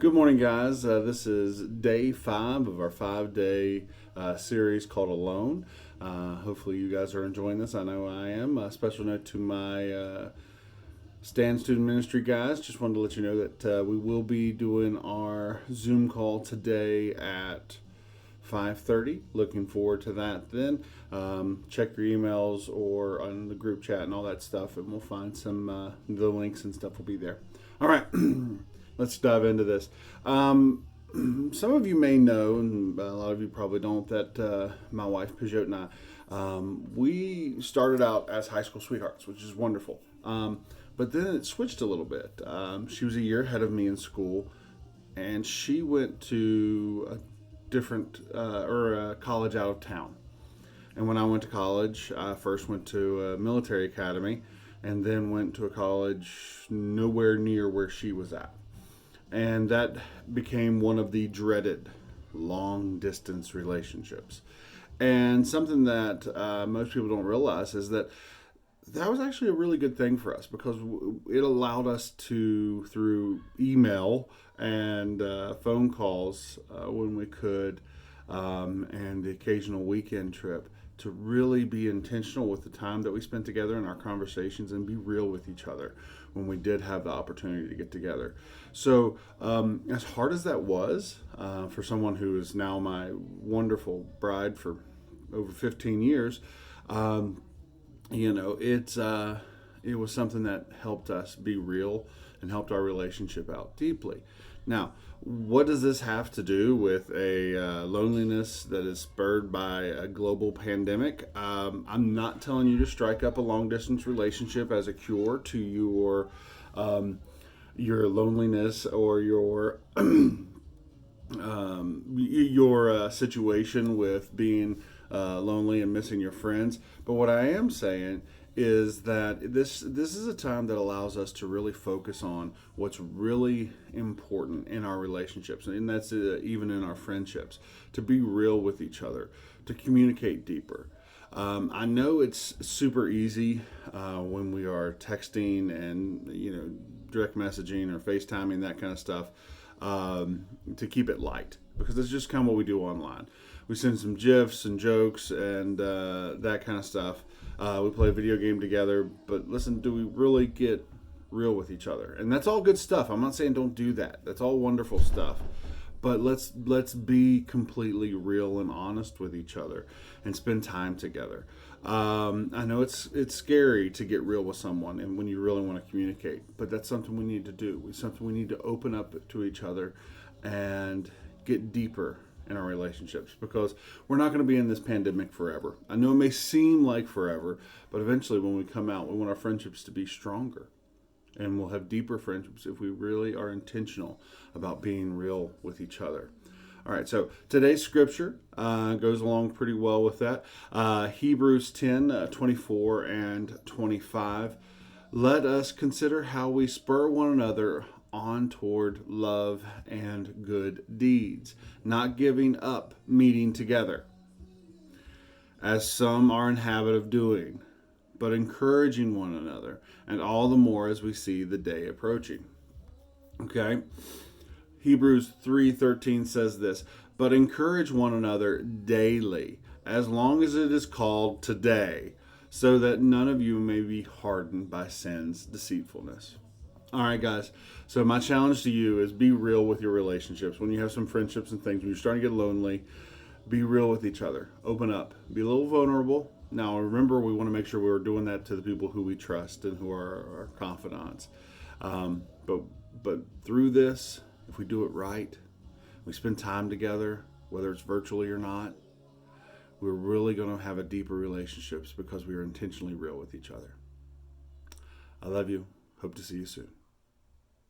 Good morning, guys. This is day 5 of our 5-day series called Alone. Hopefully, you guys are enjoying this. I know I am. A special note to my Stand Student Ministry guys. Just wanted to let you know that we will be doing our Zoom call today at 5:30. Looking forward to that then. Check your emails or on the group chat and all that stuff, and we'll find the links and stuff will be there. All right. Let's dive into this. Some of you may know, and a lot of you probably don't, that my wife, Peugeot, and I, we started out as high school sweethearts, which is wonderful. But then it switched a little bit. She was a year ahead of me in school, and she went to a different, or a college out of town. And when I went to college, I first went to a military academy, and then went to a college nowhere near where she was at. And that became one of the dreaded long distance relationships. And something that most people don't realize is that was actually a really good thing for us, because it allowed us to, through email and phone calls when we could, and the occasional weekend trip, to really be intentional with the time that we spent together in our conversations and be real with each other when we did have the opportunity to get together. So as hard as that was for someone who is now my wonderful bride for over 15 years, it was something that helped us be real and helped our relationship out deeply. Now, what does this have to do with a loneliness that is spurred by a global pandemic? I'm not telling you to strike up a long distance relationship as a cure to your loneliness or your your situation with being lonely and missing your friends. But what I am saying is that this is a time that allows us to really focus on what's really important in our relationships, and that's even in our friendships, to be real with each other, to communicate deeper. I know it's super easy when we are texting and direct messaging or FaceTiming, that kind of stuff, to keep it light, because that's just kind of what we do online. We send some GIFs and jokes and that kind of stuff. We play a video game together, but listen, do we really get real with each other? And that's all good stuff. I'm not saying don't do that. That's all wonderful stuff. But let's be completely real and honest with each other and spend time together. I know it's scary to get real with someone and when you really want to communicate, but that's something we need to do. It's something we need to open up to each other and get deeper in our relationships, because we're not going to be in this pandemic forever. I know it may seem like forever, but eventually when we come out, we want our friendships to be stronger. And we'll have deeper friendships if we really are intentional about being real with each other. All right, so today's scripture goes along pretty well with that. Hebrews 10, 24 and 25. Let us consider how we spur one another on toward love and good deeds, not giving up meeting together, as some are in habit of doing, but encouraging one another, and all the more as we see the day approaching. Okay? Hebrews 3:13 says this, but encourage one another daily, as long as it is called today, so that none of you may be hardened by sin's deceitfulness. All right, guys. So my challenge to you is be real with your relationships. When you have some friendships and things, when you're starting to get lonely, be real with each other. Open up. Be a little vulnerable. Now, remember, we want to make sure we're doing that to the people who we trust and who are our confidants. But through this, if we do it right, we spend time together, whether it's virtually or not, we're really going to have a deeper relationships because we are intentionally real with each other. I love you. Hope to see you soon.